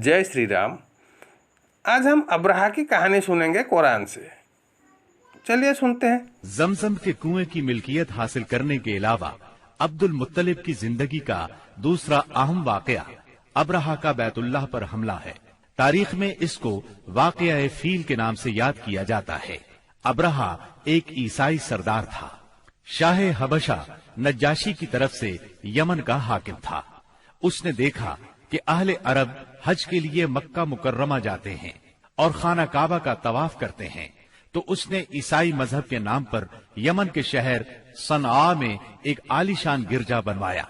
जय श्री राम। आज हम अब्राहा की कहानी सुनेंगे कुरान से। चलिए सुनते हैं। जमजम के कुएं की मिल्कियत हासिल करने के अलावा अब्दुल मुत्तलिब की जिंदगी का दूसरा अहम वाकया अब्राहा का बैतुल्लाह पर हमला है। तारीख में इसको वाकया फील के नाम से याद किया जाता है। अब्राहा एक ईसाई सरदार था। शाह हबशा नज्जाशी की तरफ से यमन का हाकिम था। उसने देखा कि अहले अरब हज के लिए मक्का मुकर्रमा जाते हैं और खाना काबा का तवाफ करते हैं, तो उसने ईसाई मजहब के नाम पर यमन के शहर सनआ में एक आलीशान गिरजा बनवाया।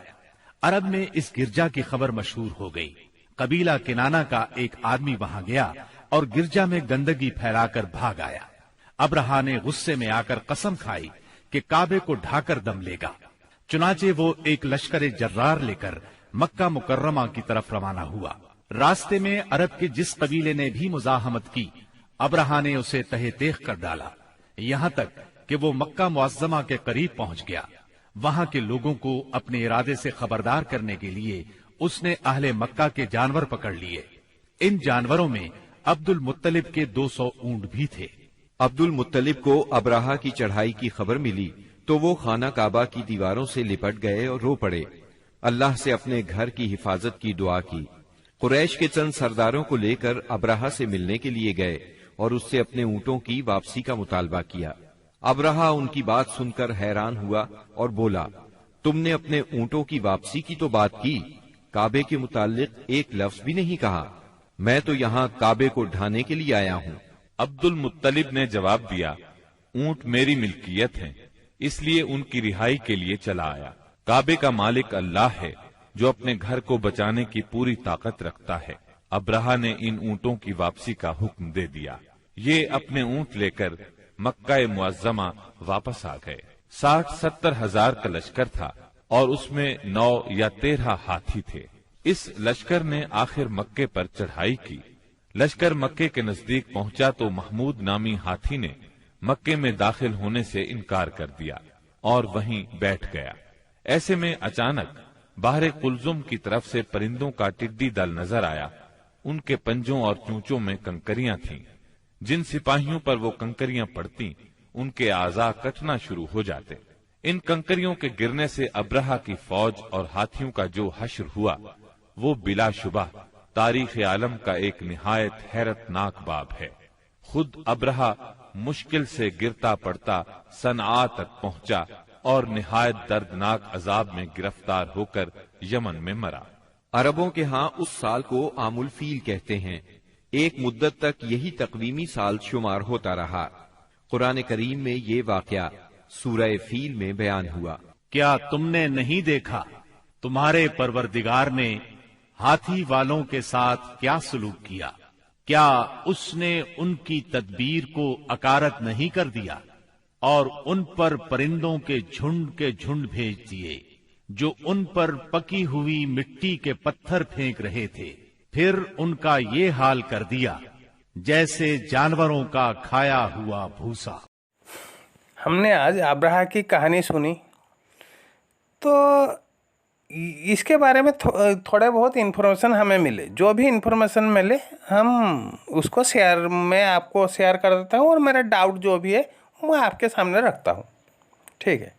अरब में इस गिरजा की खबर मशहूर हो गई। कबीला किनाना का एक आदमी वहां गया और गिरजा में गंदगी फैलाकर भाग आया। अब्राहा ने गुस्से में आकर कसम खाई कि काबे को ढाकर दम लेगा। चुनाचे वो एक लश्कर जर्रार लेकर मक्का मुकर्रमा की तरफ रवाना हुआ। रास्ते में अरब के जिस कबीले ने भी मुजाहमत की, अब्राहा ने उसे तहे तेख कर डाला, यहाँ तक कि वो मक्का मुअज्जमा के करीब पहुंच गया। वहां के लोगों को अपने इरादे से खबरदार करने के लिए उसने अहले मक्का के जानवर पकड़ लिए। इन जानवरों में अब्दुल मुत्तलिब के 200 ऊंट भी थे। अब्दुल मुत्तलिब को अब्राहा की चढ़ाई की खबर मिली तो वो खाना काबा की दीवारों से लिपट गए और रो पड़े। अल्लाह से अपने घर की हिफाजत की दुआ की। कुरैश के चंद सरदारों को लेकर अब्राहा से मिलने के लिए गए और उससे अपने ऊंटों की वापसी का मुतालबा किया। अब्राहा उनकी बात सुनकर हैरान हुआ और बोला, तुमने अपने ऊंटों की वापसी की तो बात की, काबे के मुतालिक एक लफ्ज भी नहीं कहा। मैं तो यहाँ काबे को ढाने के लिए आया हूँ। अब्दुल मुत्तलिब ने जवाब दिया, ऊंट मेरी मिल्कियत हैं, इसलिए उनकी रिहाई के लिए चला आया। काबे का मालिक अल्लाह है जो अपने घर को बचाने की पूरी ताकत रखता है। अब्राहा ने इन ऊंटों की वापसी का हुक्म दे दिया। ये अपने ऊंट लेकर मक्का मुअज्जमा वापस आ गए। 60-70 हजार का लश्कर था और उसमें 9 या 13 हाथी थे। इस लश्कर ने आखिर मक्के पर चढ़ाई की। लश्कर मक्के के नजदीक पहुंचा तो महमूद नामी हाथी ने मक्के में दाखिल होने से इनकार कर दिया और वहीं बैठ गया। ऐसे में अचानक बाहर कुलजुम की तरफ से परिंदों का टिड्डी दल नजर आया। उनके पंजों और चूंचों में कंकरियां थीं। जिन सिपाहियों पर वो कंकरियां पड़ती, उनके आज़ा कटना शुरू हो जाते। इन कंकरियों के गिरने से अब्राहा की फौज और हाथियों का जो हश्र हुआ, वो बिलाशुबा तारीख आलम का एक निहायत हैरतनाक बाब है। खुद अब्राहा मुश्किल से गिरता पड़ता सनआ तक पहुंचा और निहायत दर्दनाक अजाब में गिरफ्तार होकर यमन में मरा। अरबों के यहाँ उस साल को आमुल फील कहते हैं। एक मुद्दत तक यही तकवीमी साल शुमार होता रहा। कुरान करीम में ये वाकया सूरह फील में बयान हुआ। क्या तुमने नहीं देखा तुम्हारे परवरदिगार ने हाथी वालों के साथ क्या सलूक किया? क्या उसने उनकी तदबीर को अकारत नहीं कर दिया और उन पर परिंदों के झुंड भेज दिए जो उन पर पकी हुई मिट्टी के पत्थर फेंक रहे थे। फिर उनका ये हाल कर दिया जैसे जानवरों का खाया हुआ भूसा। हमने आज अब्राहा की कहानी सुनी, तो इसके बारे में थोड़े बहुत इन्फॉर्मेशन हमें मिले। जो भी इन्फॉर्मेशन मिले हम उसको मैं आपको शेयर कर देता हूँ और मेरा डाउट जो भी है मैं आपके सामने रखता हूँ। ठीक है।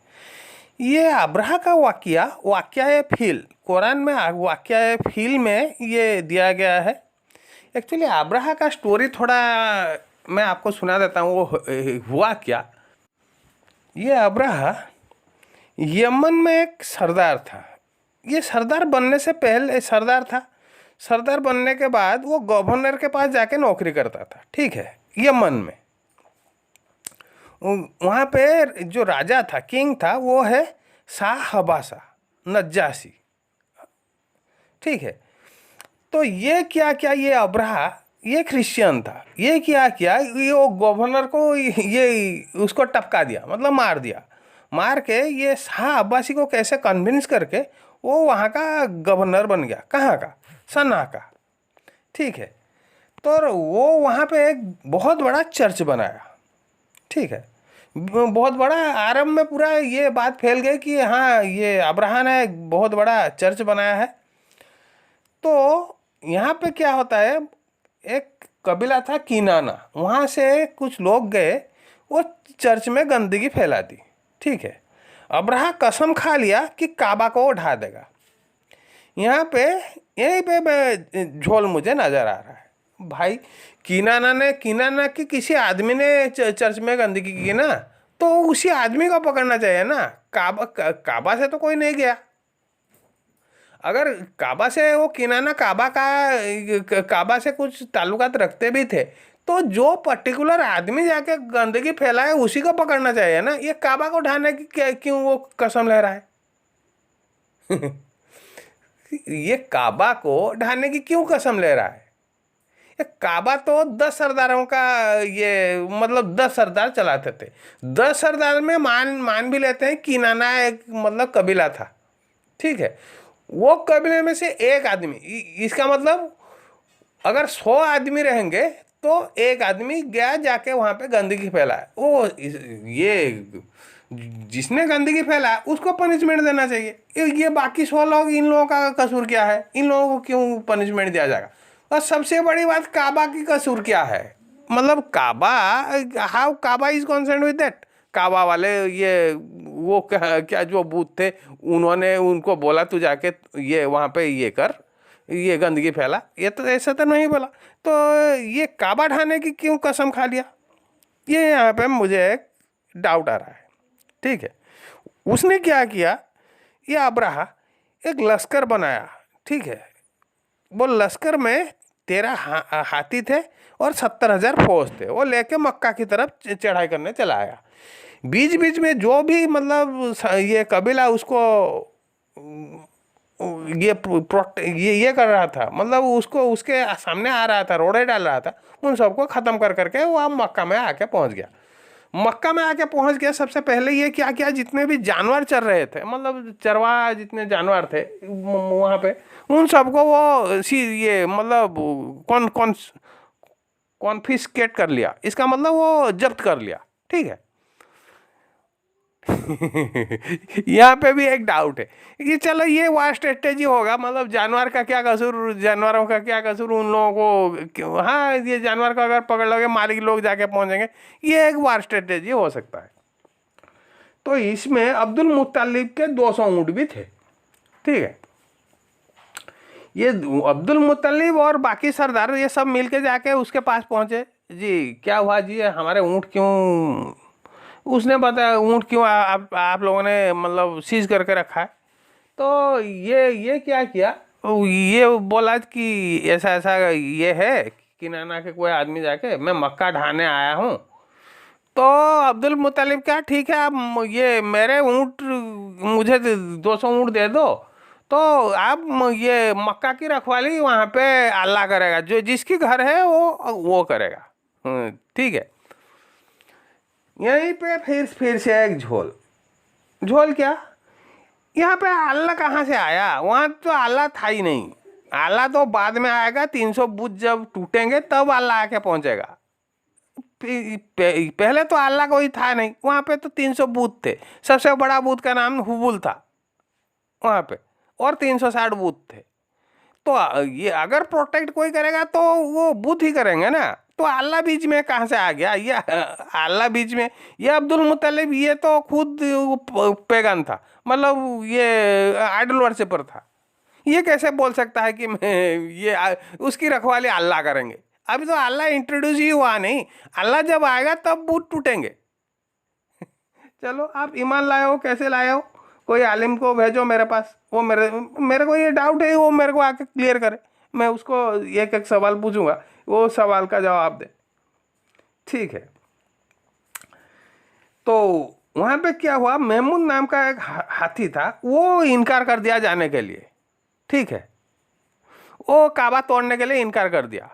ये अब्राहा का वाकया फील, कुरान में वाकया फील में ये दिया गया है। एक्चुअली अब्राहा का स्टोरी थोड़ा मैं आपको सुना देता हूँ। वो हुआ क्या, ये अब्राहा यमन में एक सरदार था। ये सरदार बनने से पहले सरदार था। सरदार बनने के बाद वो गवर्नर के पास जाके नौकरी करता था। ठीक है। यमन में वहाँ पे जो राजा था, किंग था, वो है शाह हबाशा नज्जाशी। ठीक है। तो ये ये अब्राहा ये क्रिश्चियन था। ये ये वो गवर्नर को ये उसको टपका दिया, मतलब मार दिया। मार के ये शाह अब्बासी को कैसे कन्विंस करके वो वहाँ का गवर्नर बन गया। कहाँ का? सना का। ठीक है। तो वो वहाँ पे एक बहुत बड़ा चर्च बनाया। ठीक है। बहुत बड़ा अरब में पूरा ये बात फैल गई कि हाँ ये अब्राहा ने एक बहुत बड़ा चर्च बनाया है। तो यहाँ पे क्या होता है, एक कबीला था किनाना, वहाँ से कुछ लोग गए, वो चर्च में गंदगी फैला दी। ठीक है, अब्राहा कसम खा लिया कि काबा को उठा देगा। यहाँ पे यहीं पे झोल मुझे नजर आ रहा है भाई। किनाना की किसी आदमी ने चर्च में गंदगी की ना, तो उसी आदमी को पकड़ना चाहिए ना। काबा से तो कोई नहीं गया। अगर काबा से वो किनाना काबा से कुछ ताल्लुकात रखते भी थे, तो जो पर्टिकुलर आदमी जाके गंदगी फैलाए उसी को पकड़ना चाहिए ना। ये काबा को उठाने की क्यों वो कसम ले रहा है? ये काबा को ढाने की क्यों कसम ले रहा है? ये काबा तो 10 सरदारों का, ये मतलब 10 सरदार चलाते थे। 10 सरदार में मान भी लेते हैं किनाना एक मतलब कबीला था। ठीक है, वो कबीले में से एक आदमी, इसका मतलब अगर 100 आदमी रहेंगे तो एक आदमी गया जाके वहां पे गंदगी फैलाए, वो ये जिसने गंदगी फैला उसको पनिशमेंट देना चाहिए। ये बाकी 100 लोग, इन लोगों का कसूर क्या है? इन लोगों को क्यों पनिशमेंट दिया जाएगा? और सबसे बड़ी बात, काबा की कसूर क्या है? मतलब how Kaaba is concern with that? Kaaba वाले ये वो क्या जो बूथ थे, उन्होंने उनको बोला तू जाके ये वहाँ पे ये कर, ये गंदगी फैला? ये तो ऐसा तो नहीं बोला। तो ये काबा ढाने की क्यों कसम खा लिया? ये यहाँ पे मुझे एक डाउट आ रहा है। ठीक है, उसने क्या किया, ये अब्राहा एक लश्कर बनाया। ठीक है, वो लश्कर में 13 हाथी थे और 70,000 फौज थे। वो लेके मक्का की तरफ चढ़ाई करने चला आया। बीच बीच में जो भी मतलब ये कबीला उसको ये कर रहा था, मतलब उसको उसके सामने आ रहा था, रोड़े डाल रहा था, उन सबको ख़त्म कर करके वो अब मक्का में आके पहुंच गया। मक्का में आके पहुंच गया, सबसे पहले ये क्या किया, जितने भी जानवर चर रहे थे, मतलब चरवाहा जितने जानवर थे वहाँ पे, उन सबको वो ये मतलब कॉन्फिस्केट कर लिया। इसका मतलब वो जब्त कर लिया। ठीक है। यहाँ पे भी एक डाउट है कि चलो ये वार स्ट्रेटेजी होगा, मतलब जानवर का क्या कसूर, जानवरों का क्या कसूर, उन लोगों को हाँ ये जानवर को अगर पकड़ लोगे मालिक लोग जाके पहुंचेंगे, ये एक वार स्ट्रेटेजी हो सकता है। तो इसमें अब्दुल मुत्तलिब के 200 ऊँट भी थे। ठीक है, ये अब्दुल मुत्तलिब और बाकी सरदार ये सब मिलके जाके उसके पास पहुंचे। जी क्या हुआ जी, हमारे ऊँट क्यों, उसने बताया ऊँट क्यों आप लोगों ने मतलब सीज करके रखा है। तो ये क्या किया, ये बोला कि ऐसा ऐसा ये है कि नाना के कोई आदमी जाके मैं मक्का ढाने आया हूँ। तो अब्दुल मुत्तलिब क्या, ठीक है आप ये मेरे ऊँट मुझे 200 ऊँट दे दो, तो आप ये मक्का की रखवाली वहाँ पे अल्लाह करेगा, जो जिसकी घर है वो करेगा। ठीक है। यहीं पे फिर से एक झोल क्या, यहाँ पे अल्लाह कहाँ से आया? वहाँ तो अल्लाह था ही नहीं। अल्लाह तो बाद में आएगा, 300 बुत जब टूटेंगे तब अल्लाह आके पहुँचेगा। पहले तो अल्लाह कोई था नहीं वहाँ पे, तो 300 बूथ थे। सबसे बड़ा बूथ का नाम हुबुल था वहाँ पे, और 360 बूथ थे। तो ये अगर प्रोटेक्ट कोई करेगा तो वो बूथ ही करेंगे ना। तो अल्लाह बीच में कहाँ से आ गया? ये अल्लाह बीच में, ये अब्दुल मुत्तलिब ये तो खुद पैगन था, मतलब ये आइडल वर्शिपर था। ये कैसे बोल सकता है कि मैं ये उसकी रखवाली अल्लाह करेंगे? अभी तो अल्लाह इंट्रोड्यूस ही हुआ नहीं, अल्लाह जब आएगा तब बूथ टूटेंगे। चलो आप ईमान लाए हो, कैसे लाए हो? कोई आलिम को भेजो मेरे पास, वो मेरे को ये डाउट है, वो मेरे को आके क्लियर करे। मैं उसको एक एक सवाल पूछूंगा, वो सवाल का जवाब दे। ठीक है। तो वहाँ पे क्या हुआ, महमूद नाम का एक हाथी था, वो इनकार कर दिया जाने के लिए। ठीक है, वो काबा तोड़ने के लिए इनकार कर दिया।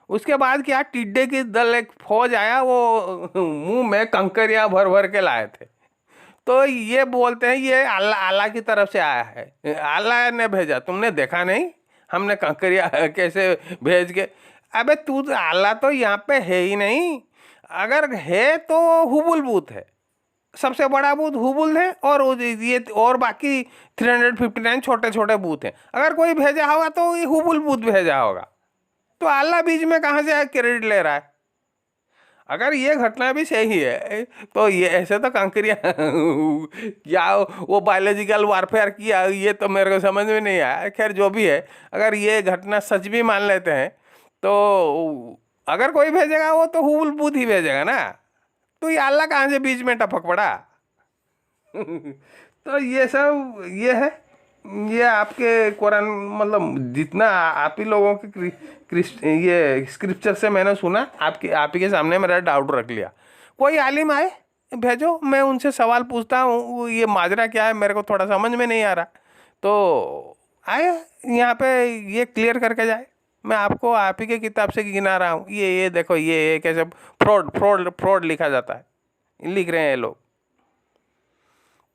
उसके बाद क्या, टिड्डे की दल एक फौज आया, वो मुंह में कंकरियां भर भर के लाए थे। तो ये बोलते हैं ये अल्लाह की तरफ से आया है, अल्लाह ने भेजा, तुमने देखा नहीं हमने कंकरिया कैसे भेज के। अबे तू अल्लाह तो यहाँ पे है ही नहीं, अगर है तो हुबुल बूत है। सबसे बड़ा बूथ हुबुल है और ये और बाकी 359 छोटे छोटे बूथ हैं। अगर कोई भेजा होगा तो ये हुबुल बूथ भेजा होगा। तो अल्लाह बीच में कहाँ से क्रेडिट ले रहा है? अगर ये घटना भी सही है तो ये ऐसे तो कंकरिया क्या वो बायोलॉजिकल वारफेयर किया, ये तो मेरे को समझ में नहीं आया। खैर जो भी है, अगर ये घटना सच भी मान लेते हैं तो अगर कोई भेजेगा वो तो हुबुल बूथ ही भेजेगा ना। तो ये अल्लाह कहाँ से बीच में टपक पड़ा? तो ये सब ये है, ये आपके कुरान मतलब जितना आप ही लोगों के ये स्क्रिप्चर से मैंने सुना, आप ही के सामने मेरा डाउट रख लिया। कोई आलिम आए भेजो, मैं उनसे सवाल पूछता हूँ ये माजरा क्या है, मेरे को थोड़ा समझ में नहीं आ रहा, तो आए यहाँ पे ये क्लियर करके जाए। मैं आपको आप ही के किताब से गिना रहा हूँ, ये देखो ये कैसे फ्रॉड लिखा जाता है, लिख रहे हैं ये लोग।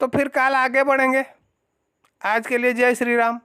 तो फिर कल आगे बढ़ेंगे। आज के लिए जय श्री राम।